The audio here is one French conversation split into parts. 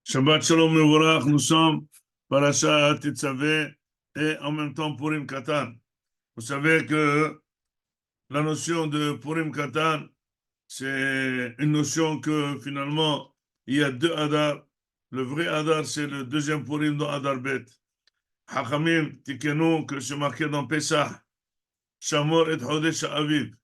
Shabbat Shalom Mevorach, nous sommes Parashat Tetzavé et en même temps Purim Katan. Vous savez que la notion de Purim Katan, c'est une notion que finalement, il y a deux Adar. Le vrai Adar, c'est le deuxième Purim dans Adar Bet. Hachamim, Tikenu, que c'est marqué dans Pesach, Shamor et Chodesh Aviv,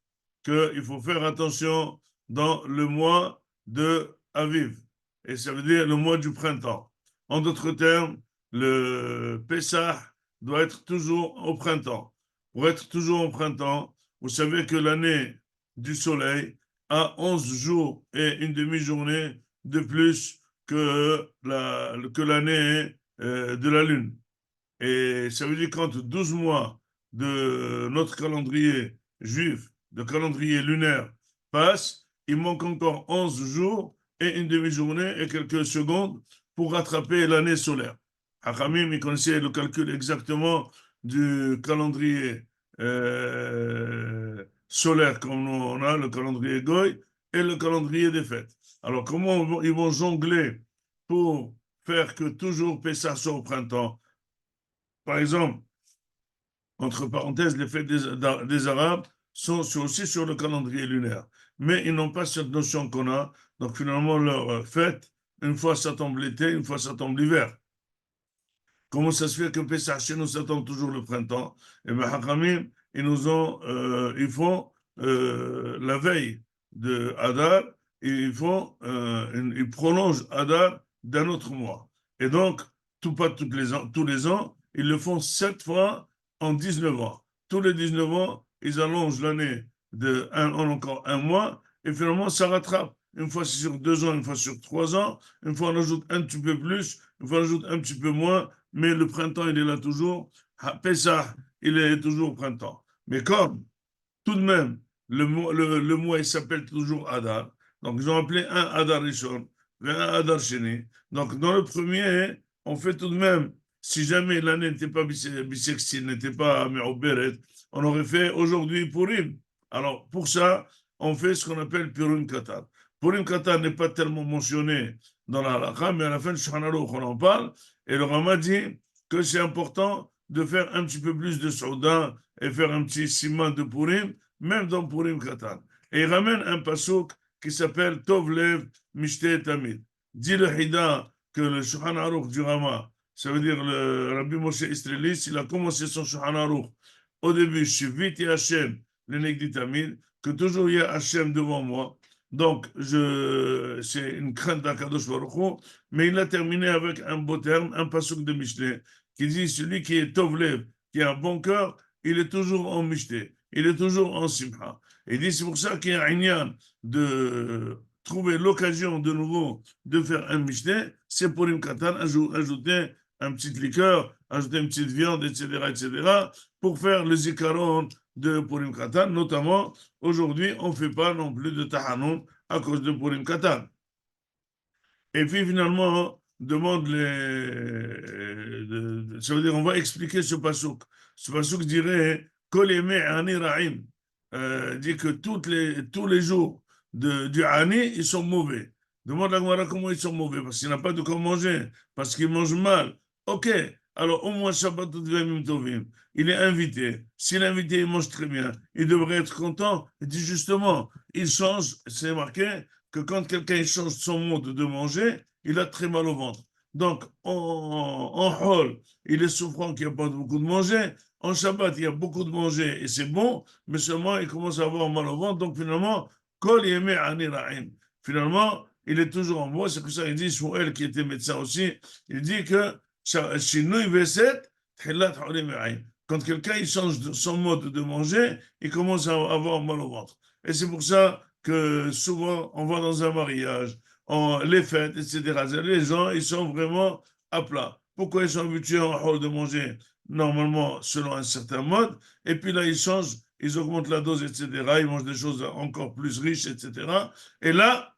qu'il faut faire attention dans le mois de Aviv. Et ça veut dire le mois du printemps. En d'autres termes, le Pessah doit être toujours au printemps. Pour être toujours au printemps, vous savez que l'année du soleil a 11 jours et une demi-journée de plus que l'année de la lune. Et ça veut dire qu'entre 12 mois de notre calendrier juif, de calendrier lunaire, passent, il manque encore 11 jours et une demi-journée et quelques secondes pour rattraper l'année solaire. Hachamim, il connaissait le calcul exactement du calendrier solaire, comme on a le calendrier Goy et le calendrier des fêtes. Alors, comment ils vont jongler pour faire que toujours Pessah soit au printemps? Par exemple, entre parenthèses, les fêtes des Arabes sont aussi sur le calendrier lunaire. Mais ils n'ont pas cette notion qu'on a. Donc finalement, leur fête, une fois ça tombe l'été, une fois ça tombe l'hiver. Comment ça se fait que Pessah chez nous, ça tombe toujours le printemps? Eh bien, Hachamim, ils font la veille de Hadar, et ils prolongent Hadar d'un autre mois. Et donc, pas tous les ans, ils le font 7 fois en 19 ans. Tous les 19 ans, ils allongent l'année en encore un mois, et finalement, ça rattrape. Une fois c'est sur 2 ans, une fois sur 3 ans, une fois on ajoute un petit peu plus, une fois on ajoute un petit peu moins, mais le printemps, il est là toujours. Pessah, il est toujours au printemps. Mais comme, tout de même, le mois, il s'appelle toujours Adar. Donc, ils ont appelé un Adar Rishon, un Adar Sheni. Donc, dans le premier, on fait tout de même, si jamais l'année n'était pas bissextile, n'était pas Me'oberet, on aurait fait aujourd'hui Purim. Alors, pour ça, on fait ce qu'on appelle Purim Katan. Purim Katan n'est pas tellement mentionné dans la halakha, mais à la fin du Shulchan Aruch, on en parle. Et le Rama dit que c'est important de faire un petit peu plus de Souda et faire un petit siman de Purim, même dans Purim Katan. Et il ramène un pasouk qui s'appelle Tov Lev Mishte Tamid. Dit le Hida que le Shulchan Aruch du Rama, ça veut dire le Rabbi Moshe Israélis, il a commencé son Shulchan Aruch au début, Shiviti Hashem, le Negdi Tamid, que toujours il y a Hashem devant moi. Donc, c'est une crainte d'Akadosh Baruch Hu, mais il a terminé avec un beau terme, un pasuk de Mishneh, qui dit celui qui est Tovlev, qui a un bon cœur, il est toujours en Mishneh, il est toujours en Simcha. Il dit c'est pour ça qu'il y a un inyan de trouver l'occasion de nouveau de faire un Mishneh, c'est pour une katan, ajouter un petit liqueur, ajouter une petite viande, etc., pour faire le zikaron de Purim Katan, notamment aujourd'hui, on ne fait pas non plus de Tahanoun à cause de Purim Katan. Et puis finalement, demande ça veut dire, on va expliquer ce pasouk. Ce pasouk dirait, dit que tous les jours du Ani, ils sont mauvais. Demande à Gemara comment ils sont mauvais, parce qu'il n'a pas de quoi manger, parce qu'ils mangent mal. Ok, alors au moins Shabbat Tovim. Il est invité. Si l'invité il mange très bien, il devrait être content. Il dit justement, il change, c'est marqué, que quand quelqu'un change son mode de manger, il a très mal au ventre. Donc, en hall, il est souffrant qu'il n'y a pas beaucoup de manger. En Shabbat, il y a beaucoup de manger et c'est bon, mais seulement il commence à avoir mal au ventre. Donc, finalement, Kol Yemei Ani Ra'im. Finalement, il est toujours en bois. C'est pour ça qu'il dit, Shmuel, qui était médecin aussi, il dit que Shinui Veset, Tchilat Horim Ra'im. Quand quelqu'un il change son mode de manger, il commence à avoir mal au ventre. Et c'est pour ça que souvent, on va dans un mariage, les fêtes, etc. Les gens, ils sont vraiment à plat. Pourquoi ils sont habitués en hall de manger normalement selon un certain mode, et puis là, ils changent, ils augmentent la dose, etc. Ils mangent des choses encore plus riches, etc. Et là,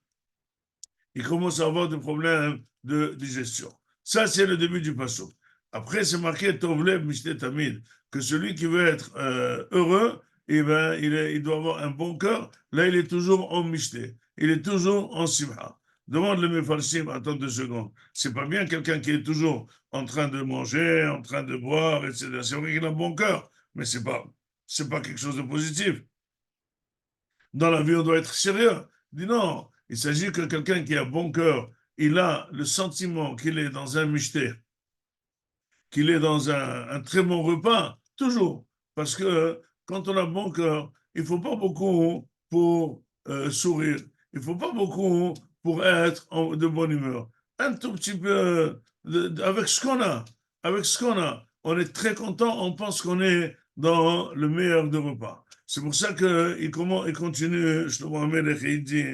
ils commencent à avoir des problèmes de digestion. Ça, c'est le début du passo. Après, c'est marqué Tovlev Mishte Tamid, que celui qui veut être heureux, eh ben, il doit avoir un bon cœur. Là, il est toujours en Mishte, il est toujours en Simha. Demande le Mefarshim, attends 2 secondes. C'est pas bien quelqu'un qui est toujours en train de manger, en train de boire, etc. C'est vrai qu'il a un bon cœur, mais c'est pas quelque chose de positif. Dans la vie, on doit être sérieux. Il dit non, il s'agit que quelqu'un qui a bon cœur, il a le sentiment qu'il est dans un mystère, qu'il est dans un très bon repas, toujours. Parce que quand on a bon cœur, il ne faut pas beaucoup pour sourire. Il ne faut pas beaucoup pour être de bonne humeur. Un tout petit peu avec ce qu'on a. Avec ce qu'on a. On est très content, on pense qu'on est dans le meilleur des repas. C'est pour ça qu'il continue, Shlomo HaMelech, et il dit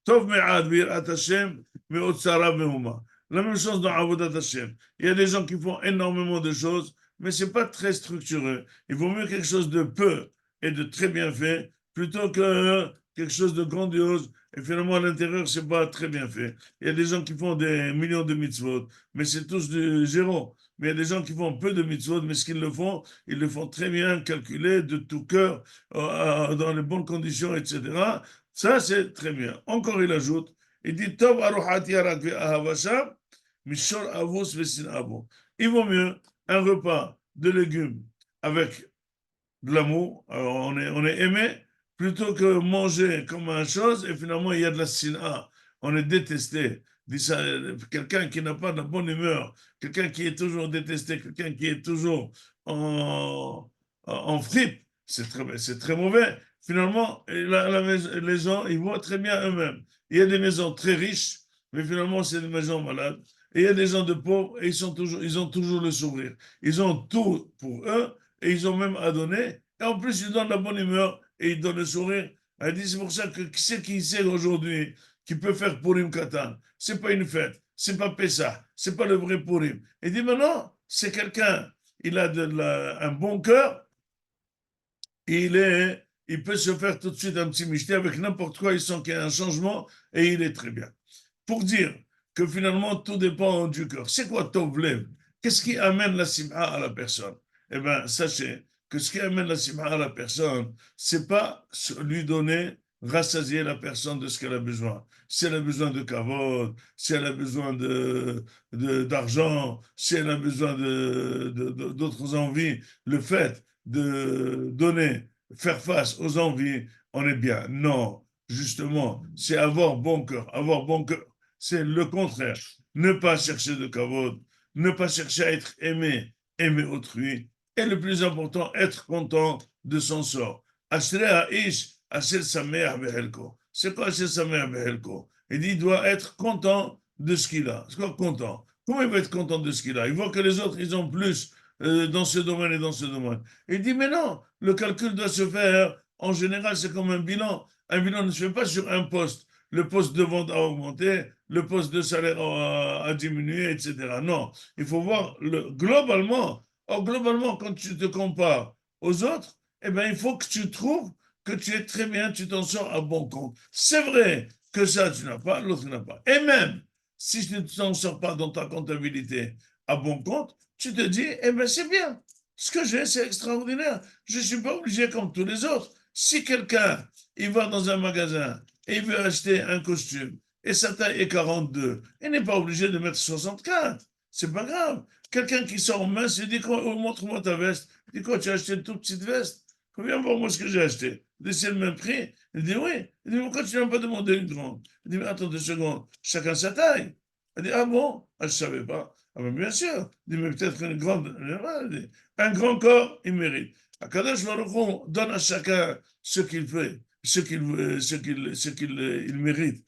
Tov me'ad bi'yirat Hashem, me'ot tzara me'uma. La même chose dans Avodat Hashem. Il y a des gens qui font énormément de choses, mais ce n'est pas très structuré. Il vaut mieux quelque chose de peu et de très bien fait plutôt que quelque chose de grandiose et finalement à l'intérieur, ce n'est pas très bien fait. Il y a des gens qui font des millions de mitzvot, mais c'est tous du zéro. Mais il y a des gens qui font peu de mitzvot, mais ce qu'ils le font, ils le font très bien, calculé, de tout cœur, dans les bonnes conditions, etc. Ça, c'est très bien. Encore, il ajoute, il dit, Tov aruhat yarak ve'ahavasham, mishor avos ve'sin avo. Il vaut mieux un repas de légumes avec de l'amour, on est aimé, plutôt que manger comme une chose et finalement il y a de la sina, on est détesté. Quelqu'un qui n'a pas de bonne humeur, quelqu'un qui est toujours détesté, quelqu'un qui est toujours en fripe, c'est très mauvais. Finalement, les gens, ils voient très bien eux-mêmes. Il y a des maisons très riches, mais finalement, c'est des maisons malades. Et il y a des gens de pauvres et ils ont toujours le sourire. Ils ont tout pour eux et ils ont même à donner. Et en plus, ils donnent la bonne humeur et ils donnent le sourire. Elle dit, c'est pour ça que qui sait aujourd'hui qui peut faire Purim Katan? C'est pas une fête, c'est pas Pessah, c'est pas le vrai Purim. Il dit, maintenant, c'est quelqu'un, il a un bon cœur, il peut se faire tout de suite un petit michté avec n'importe quoi, il sent qu'il y a un changement et il est très bien. Pour dire que finalement, tout dépend du cœur. C'est quoi Tovlev? Qu'est-ce qui amène la simha à la personne? Eh bien, sachez que ce qui amène la simha à la personne, c'est pas lui donner, rassasier la personne de ce qu'elle a besoin. Si elle a besoin de kavod, si elle a besoin d'argent, si elle a besoin d'autres envies, le fait de donner, faire face aux envies, on est bien. Non, justement, c'est avoir bon cœur. Avoir bon cœur, c'est le contraire. Ne pas chercher de kavod, ne pas chercher à être aimé, aimer autrui, et le plus important, être content de son sort. Ashrei ha'ish asher sameach behelko. C'est quoi asher sameach behelko? Il dit, il doit être content de ce qu'il a. C'est quoi content? Comment il va être content de ce qu'il a? Il voit que les autres, ils ont plus dans ce domaine et dans ce domaine. Il dit, mais non, le calcul doit se faire, en général, c'est comme un bilan. Un bilan ne se fait pas sur un poste. Le poste de vente a augmenté, le poste de salaire a diminué, etc. Non, il faut voir globalement. Or, globalement, quand tu te compares aux autres, eh bien, il faut que tu trouves que tu es très bien, tu t'en sors à bon compte. C'est vrai que ça, tu n'as pas, l'autre n'a pas. Et même si tu ne t'en sors pas dans ta comptabilité à bon compte, tu te dis, eh bien, c'est bien. Ce que j'ai, c'est extraordinaire. Je ne suis pas obligé comme tous les autres. Si quelqu'un, il va dans un magasin et il veut acheter un costume et sa taille est 42, il n'est pas obligé de mettre 64. C'est pas grave. Quelqu'un qui sort mince, il dit, montre-moi ta veste. Il dit, quoi, tu as acheté une toute petite veste? Combien voir moi ce que j'ai acheté? Il dit, c'est le même prix. Il dit, oui. Il dit, pourquoi tu n'as pas demandé une grande? Il dit, mais attends 2 secondes, chacun sa taille. Il dit, ah bon? Ah, je ne savais pas. Ah ben bien sûr. Il dit, mais peut-être une grande. Un grand corps, il mérite. Akadosh Baruch Hu donne à chacun ce qu'il fait, il mérite.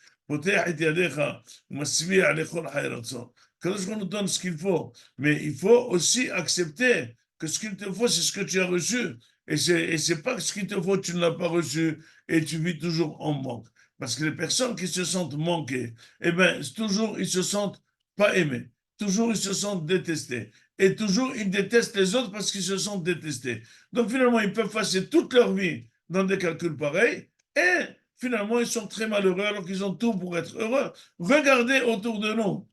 Kadosh Baruch Hu nous donne ce qu'il faut. Mais il faut aussi accepter que ce qu'il te faut, c'est ce que tu as reçu. Et c'est pas que ce qu'il te faut, tu ne l'as pas reçu et tu vis toujours en manque. Parce que les personnes qui se sentent manquées, eh bien, toujours, ils se sentent pas aimés. Toujours, ils se sentent détestés. Et toujours, ils détestent les autres parce qu'ils se sentent détestés. Donc, finalement, ils peuvent passer toute leur vie dans des calculs pareils et finalement, ils sont très malheureux alors qu'ils ont tout pour être heureux. Regardez autour de nous.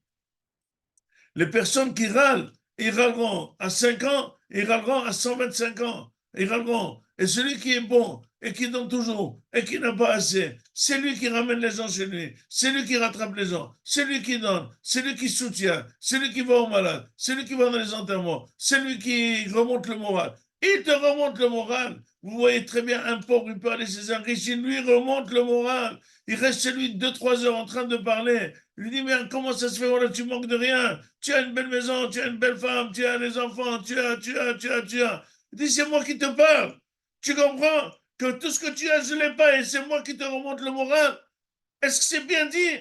Les personnes qui râlent, ils râleront à 5 ans, ils râleront à 125 ans, ils râleront. Et celui qui est bon et qui donne toujours et qui n'a pas assez. C'est lui qui ramène les gens chez lui. C'est lui qui rattrape les gens. C'est lui qui donne. C'est lui qui soutient. C'est lui qui va aux malades. C'est lui qui va dans les enterrements. C'est lui qui remonte le moral. Il te remonte le moral. Vous voyez très bien un pauvre, il peut aller chez un riche, il lui remonte le moral. Il reste chez lui 2-3 heures en train de parler. Il lui dit, mais comment ça se fait, voilà, tu manques de rien. Tu as une belle maison, tu as une belle femme, tu as des enfants, tu as. Il dit, c'est moi qui te parle. Tu comprends que tout ce que tu as, je ne l'ai pas et c'est moi qui te remonte le moral. Est-ce que c'est bien dit?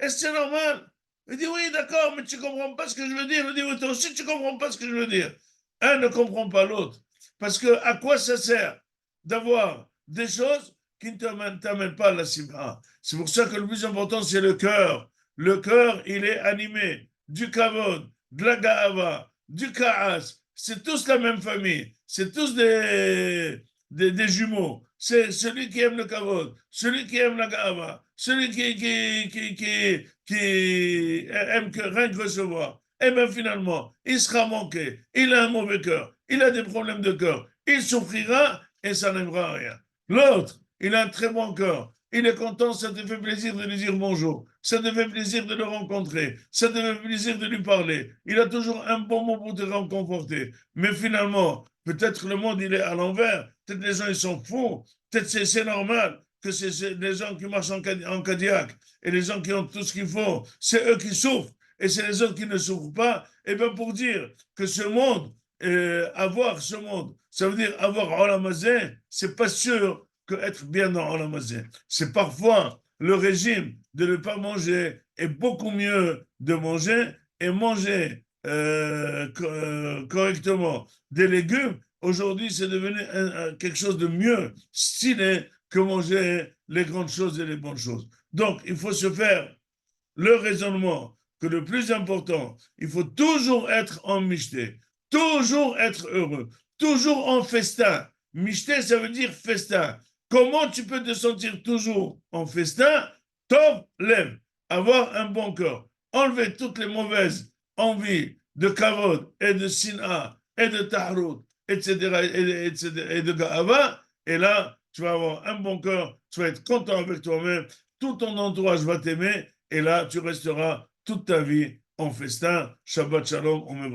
Est-ce que c'est normal? Il dit, oui, d'accord, mais tu ne comprends pas ce que je veux dire. Il dit, oui, toi aussi, tu ne comprends pas ce que je veux dire. Un ne comprend pas l'autre. Parce que à quoi ça sert d'avoir des choses qui ne t'amènent pas à la simra? C'est pour ça que le plus important, c'est le cœur. Le cœur, il est animé du kavod, de la gaava, du kaas. C'est tous la même famille. C'est tous des jumeaux. C'est celui qui aime le kavod, celui qui aime la gaava, celui qui aime que rien que recevoir. Et bien finalement, il sera manqué, il a un mauvais cœur, il a des problèmes de cœur, il souffrira et ça n'aimera rien. L'autre, il a un très bon cœur, il est content, ça te fait plaisir de lui dire bonjour, ça te fait plaisir de le rencontrer, ça te fait plaisir de lui parler, il a toujours un bon mot pour te réconforter. Mais finalement, peut-être le monde il est à l'envers, peut-être les gens ils sont fous, peut-être c'est normal que c'est les gens qui marchent en Cadillac et les gens qui ont tout ce qu'il faut, c'est eux qui souffrent et c'est les autres qui ne souffrent pas. Et bien pour dire que ce monde, avoir ce monde, ça veut dire avoir Olamazé, c'est pas sûr que être bien dans Olamazé. C'est parfois le régime de ne pas manger est beaucoup mieux de manger et manger correctement des légumes. Aujourd'hui, c'est devenu quelque chose de mieux stylé que manger les grandes choses et les bonnes choses. Donc, il faut se faire le raisonnement que le plus important, il faut toujours être en michté, toujours être heureux, toujours en festin. Michté, ça veut dire festin. Comment tu peux te sentir toujours en festin? Top, lève, avoir un bon corps, enlever toutes les mauvaises envies de kavod et de sina et de tahrut, etc., et de ga'ava, et là, tu vas avoir un bon cœur, tu vas être content avec toi-même, tout ton entourage va t'aimer, et là, tu resteras toute ta vie en festin. Shabbat shalom, on me